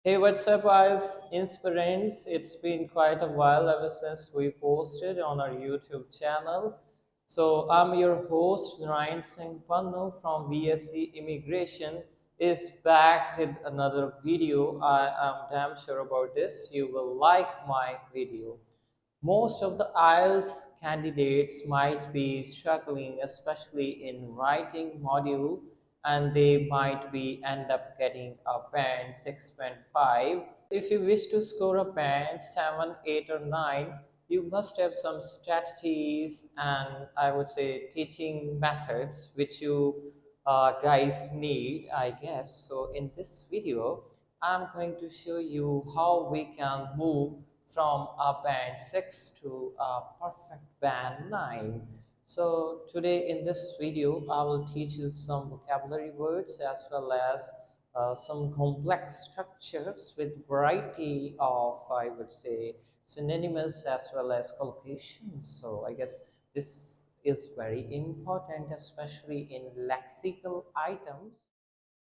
Hey, what's up, IELTS inspirants? It's been quite a while ever since we posted on our YouTube channel. So I'm your host, Ryan Singh Pannu from VSC Immigration is back with another video. I am damn sure about this. You will like my video. Most of the IELTS candidates might be struggling, especially in writing module, and they might be end up getting a band 6.5. If you wish to score a band 7, 8, or 9, you must have some strategies and I would say teaching methods which you guys need, I guess. So in this video, I'm going to show you how we can move from a band 6 to a perfect band 9. So today in this video, I will teach you some vocabulary words as well as some complex structures with variety of, I would say, synonymous as well as collocations. So I guess this is very important, especially in lexical items.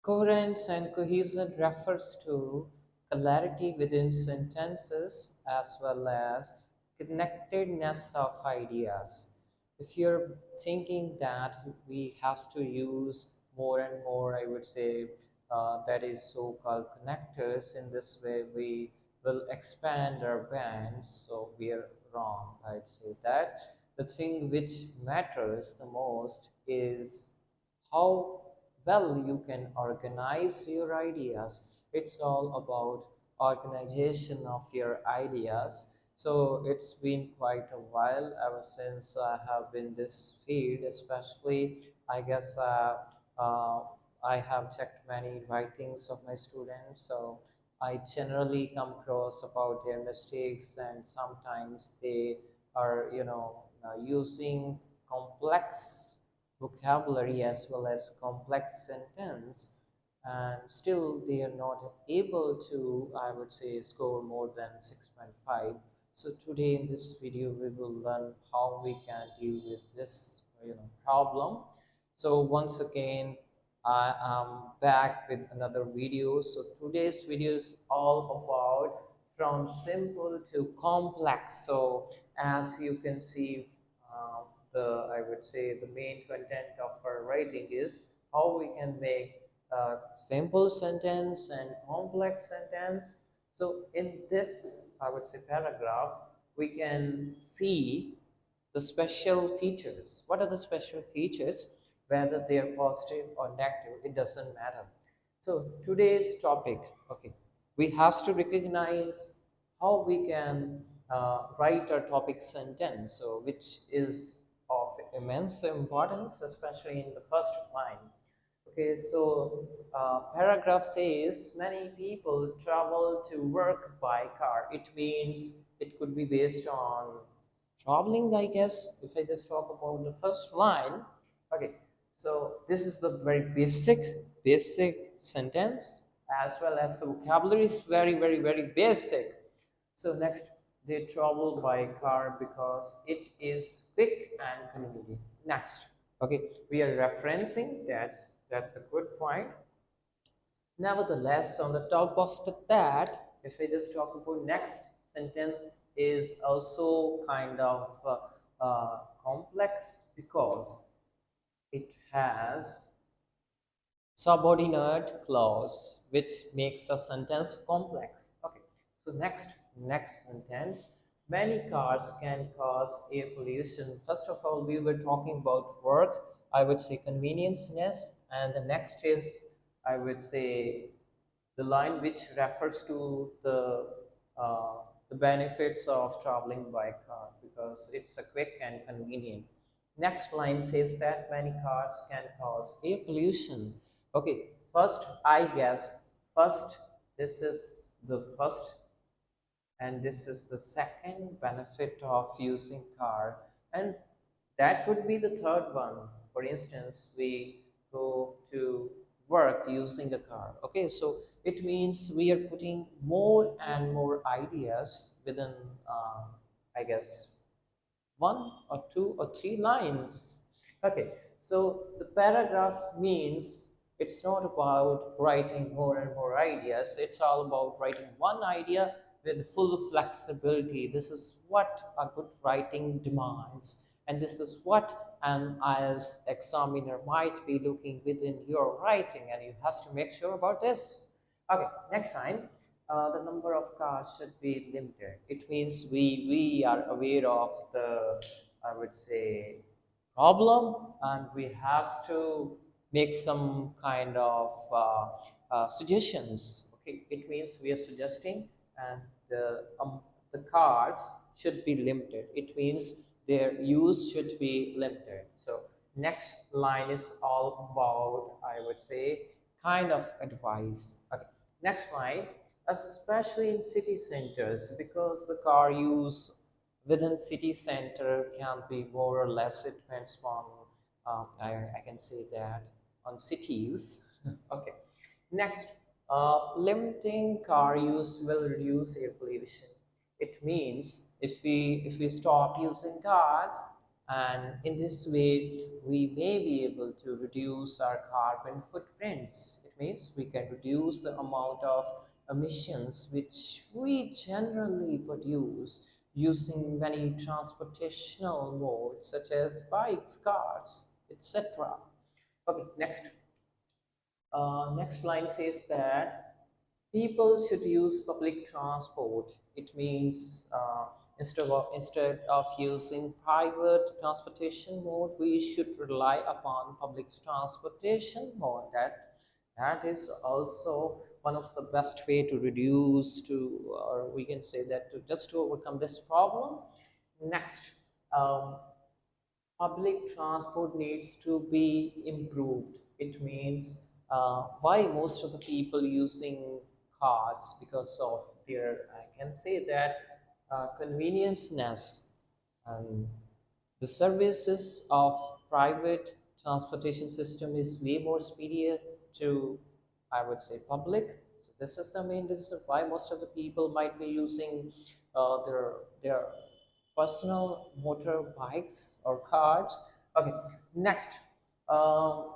Coherence and cohesion refers to clarity within sentences as well as connectedness of ideas. If you're thinking that we have to use more and more, I would say, that is so-called connectors, in this way we will expand our bands, so we are wrong. I'd say that the thing which matters the most is how well you can organize your ideas. It's all about organization of your ideas. So it's been quite a while ever since I have been this field, especially I guess uh, I have checked many writings of my students. So I generally come across about their mistakes, and sometimes they are using complex vocabulary as well as complex sentence, and still they are not able to, I would say, score more than 6.5. So today in this video we will learn how we can deal with this problem. So once again, I am back with another video. So today's video is all about from simple to complex. So as you can see, I would say the main content of our writing is how we can make a simple sentence and complex sentence. So in this, I would say, paragraph, we can see the special features. What are the special features? Whether they are positive or negative, it doesn't matter. So today's topic, okay, we have to recognize how we can write our topic sentence, so which is of immense importance, especially in the first line. Okay, so paragraph says many people travel to work by car. It means it could be based on traveling, I guess. If I just talk about the first line, okay, so this is the very basic sentence, as well as the vocabulary is very basic. So next, they travel by car because it is quick and convenient. Next, okay, we are referencing, that's a good point. Nevertheless, on the top of that, if I just talk about next sentence is also kind of complex because it has subordinate clause which makes a sentence complex. Okay, so next sentence, many cars can cause air pollution. First of all, we were talking about work, I would say convenienceness, and the next is, I would say, the line which refers to uh, the benefits of traveling by car because it's a quick and convenient. Next line says that many cars can cause air pollution. Okay, first, I guess, first, this is the first and this is the second benefit of using car, and that could be the third one. For instance, we go to work using a car. Okay, so it means we are putting more and more ideas within I guess one or two or three lines. Okay, so the paragraph means It's not about writing more and more ideas. It's all about writing one idea with full flexibility. This is what a good writing demands, and this is what an IELTS examiner might be looking within your writing, and you have to make sure about this. Okay, next time, the number of cards should be limited. It means we are aware of the, I would say, problem, and we have to make some kind of suggestions. Okay, it means we are suggesting, and the cards should be limited. It means their use should be limited. So next line is all about, I would say, kind of advice. Okay, next line, especially in city centers, because the car use within city center can be more or less, it depends on, I can say that, on cities. Okay, next, limiting car use will reduce air pollution. It means if we stop using cars, and in this way we may be able to reduce our carbon footprints. It means we can reduce the amount of emissions which we generally produce using many transportational modes such as bikes, cars, etc. Okay, next line says that people should use public transport. It means instead of using private transportation mode, we should rely upon public transportation mode. That is also one of the best way to reduce to, or we can say that, to just to overcome this problem. Next, um, public transport needs to be improved. It means why most of the people using cars, because of their, I can say that, convenienceness, and the services of private transportation system is way more superior to, I would say, public. So this is the main reason why most of the people might be using their personal motorbikes or cars. Okay, next, um,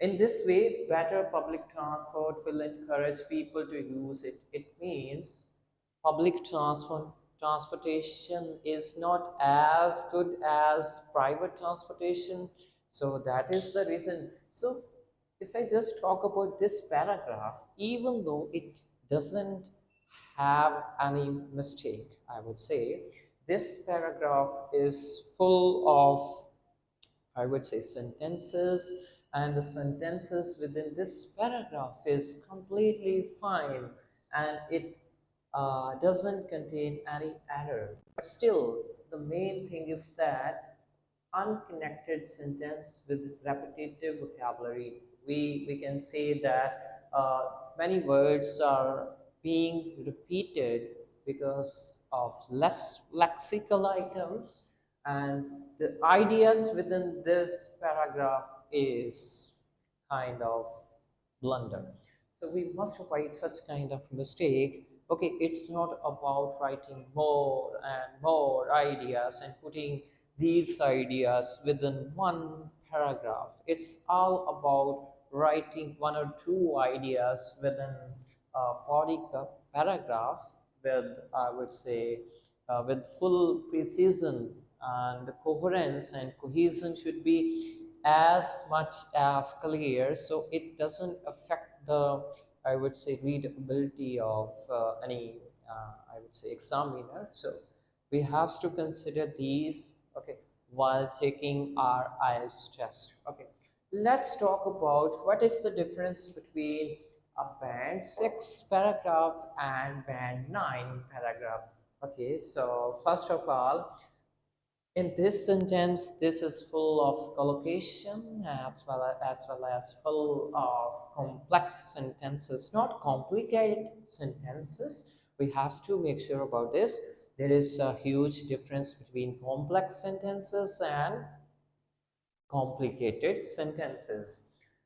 in this way, better public transport will encourage people to use it. It means public transportation is not as good as private transportation. So that is the reason. So if I just talk about this paragraph, even though it doesn't have any mistake, I would say this paragraph is full of, I would say, sentences, and the sentences within this paragraph is completely fine, and it doesn't contain any error. But still, the main thing is that unconnected sentence with repetitive vocabulary. We can say that many words are being repeated because of less lexical items, and the ideas within this paragraph is kind of blunder. So we must avoid such kind of mistake. Okay, it's not about writing more and more ideas and putting these ideas within one paragraph. It's all about writing one or two ideas within a body paragraph with, I would say, with full precision, and the coherence and cohesion should be as much as clear, so it doesn't affect the, I would say, readability of any, I would say, examiner. So we have to consider these, okay, while taking our IELTS test. Okay, let's talk about what is the difference between a band 6 paragraph and band 9 paragraph. Okay, so first of all, in this sentence, this is full of collocation as well as full of complex sentences, not complicated sentences. We have to make sure about this. There is a huge difference between complex sentences and complicated sentences.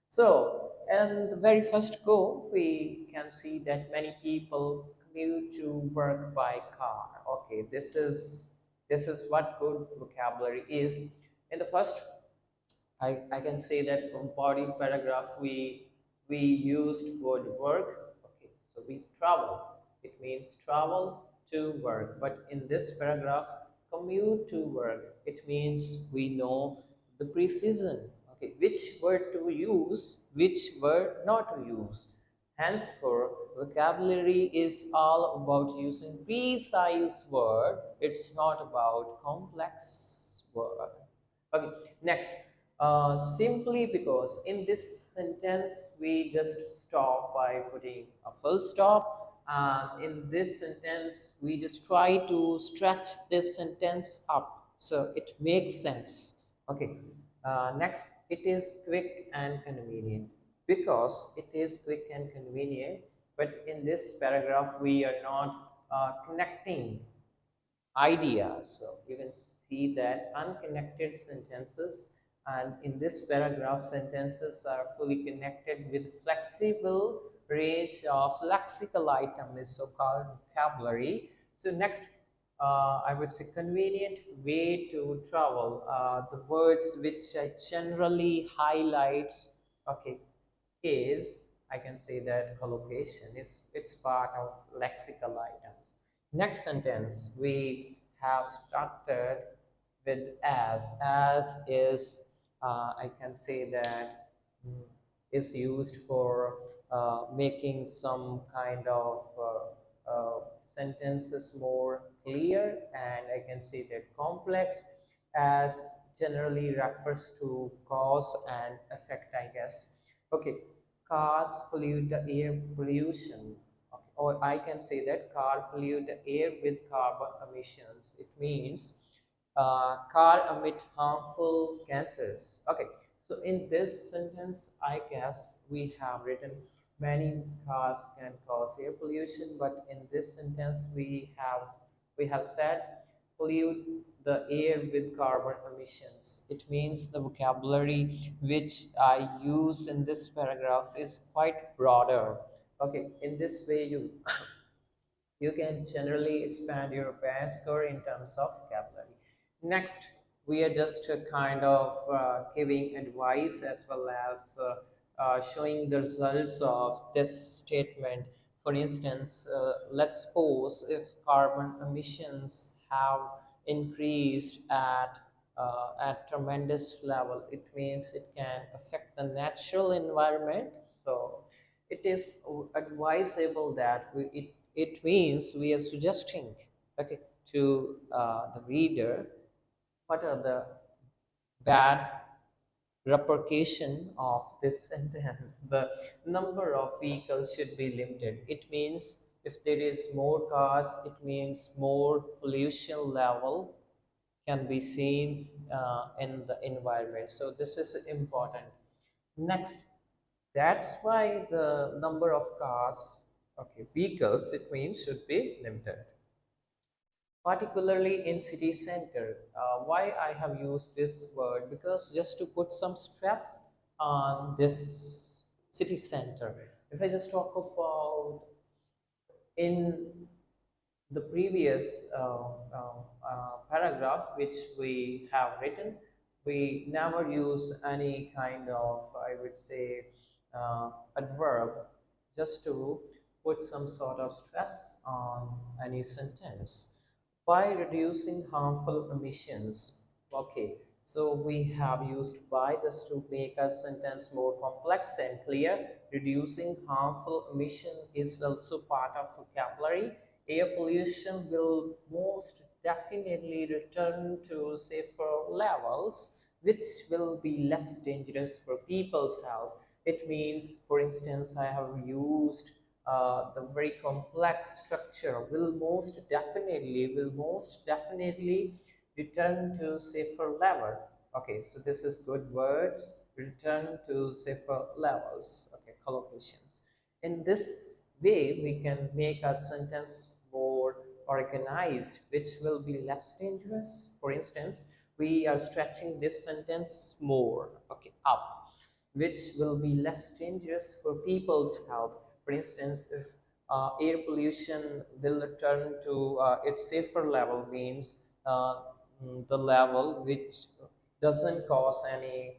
So, in the very first go, we can see that many people commute to work by car. Okay, this is what good vocabulary is. In the first, I can say that from body paragraph, we used word work. Okay, so we travel. It means travel to work. But in this paragraph, commute to work, it means we know the precision. Okay, which word to use, which word not to use. Henceforth, vocabulary is all about using precise word. It's not about complex word. Okay, next, simply because in this sentence we just stop by putting a full stop, and in this sentence we just try to stretch this sentence up so it makes sense. Okay, next, it is quick and convenient. Because it is quick and convenient, but in this paragraph we are not connecting ideas. So you can see that unconnected sentences, and in this paragraph sentences are fully connected with flexible range of lexical item is so-called vocabulary. So next, I would say convenient way to travel. The words which I generally highlight, okay, is, I can say that collocation is, it's part of lexical items. Next sentence we have started with as. As is, I can say that is used for making some kind of sentences more clear, and I can say that complex. As generally refers to cause and effect, I guess. Okay, cars pollute the air pollution. Okay. Or I can say that car pollute the air with carbon emissions. It means car emit harmful gases. Okay, so in this sentence, I guess we have written many cars can cause air pollution, but in this sentence we have said pollute the air with carbon emissions. It means the vocabulary which I use in this paragraph is quite broader. Okay, in this way you can generally expand your band score in terms of vocabulary. Next, we are just kind of giving advice as well as showing the results of this statement. For instance, let's suppose if carbon emissions have increased at tremendous level, it means it can affect the natural environment. So it is advisable that it means we are suggesting, okay, to the reader what are the bad repercussion of this sentence. The number of vehicles should be limited. It means if there is more cars, it means more pollution level can be seen in the environment. So this is important. Next, that's why the number of cars, okay, vehicles, it means should be limited, particularly in city center. Why I have used this word? Because just to put some stress on this city center. If I just talk about in the previous paragraph which we have written, we never use any kind of, I would say, adverb just to put some sort of stress on any sentence. By reducing harmful emissions. Okay, so we have used by this to make a sentence more complex and clear. Reducing harmful emission is also part of vocabulary. Air pollution will most definitely return to safer levels, which will be less dangerous for people's health. It means, for instance, I have used the very complex structure will most definitely return to safer level. Okay, so this is good words, return to safer levels. Okay, collocations. In this way we can make our sentence more organized, which will be less dangerous. For instance, we are stretching this sentence more, okay, up, which will be less dangerous for people's health. For instance, if air pollution will return to its safer level, means the level which doesn't cause any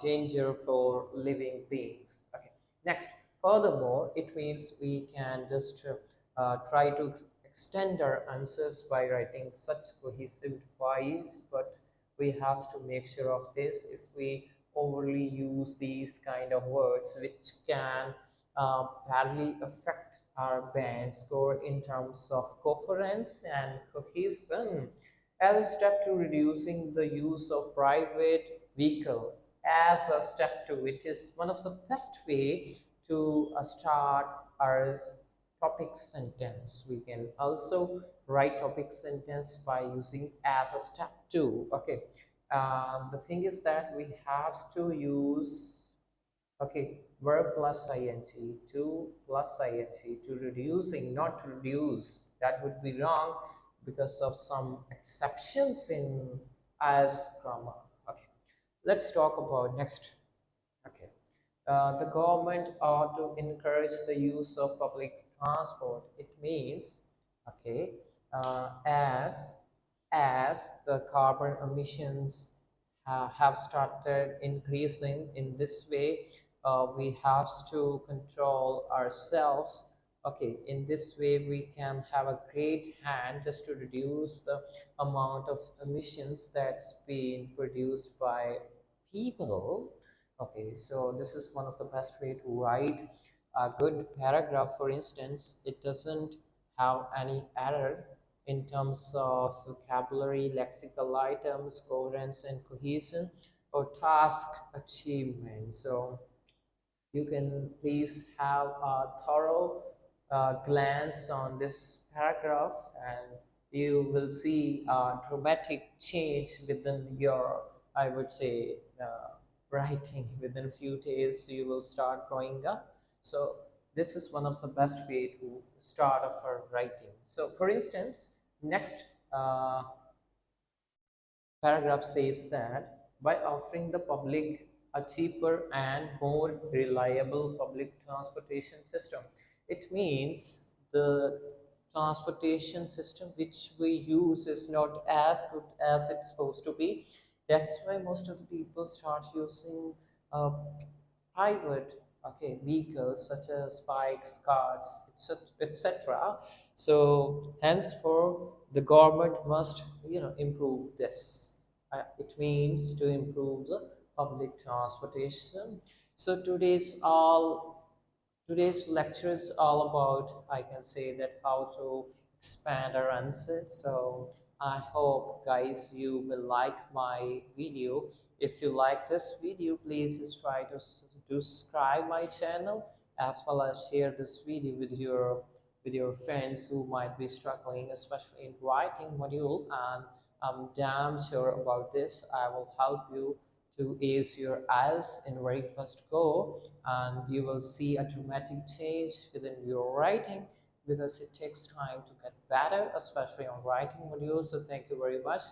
danger for living beings. Okay. Next, furthermore, it means we can just try to extend our answers by writing such cohesive twice, but we have to make sure of this. If we overly use these kind of words, which can badly affect our band score in terms of coherence and cohesion. As a step to reducing the use of private vehicle, as a step to which is one of the best way to start our topic sentence. We can also write topic sentence by using as a step two. Okay, the thing is that we have to use, okay, verb plus ing, to plus ing, to reducing, not to reduce. That would be wrong because of some exceptions in IELTS grammar. Okay, let's talk about next. Okay, the government ought to encourage the use of public transport. It means, okay, as the carbon emissions have started increasing in this way, we have to control ourselves. Okay, in this way we can have a great hand just to reduce the amount of emissions that's being produced by people. Okay, so this is one of the best way to write a good paragraph. For instance, it doesn't have any error in terms of vocabulary, lexical items, coherence and cohesion, or task achievement. So you can please have a thorough glance on this paragraph, and you will see a dramatic change within your, I would say, writing. Within a few days you will start growing up. So this is one of the best way to start off our writing. So for instance, next paragraph says that by offering the public a cheaper and more reliable public transportation system, it means the transportation system which we use is not as good as it's supposed to be. That's why most of the people start using uh, private, okay, vehicles such as bikes, cars, etc. So henceforth the government must, improve this. It means to improve the public transportation. So today's lecture is all about, I can say that, how to expand our answers. So I hope guys you will like my video. If you like this video, please just try to subscribe my channel, as well as share this video with your friends who might be struggling, especially in writing module. And I'm damn sure about this, I will help you to ace your IELTS in very first go, and you will see a dramatic change within your writing, because it takes time to get better, especially on writing modules. So thank you very much.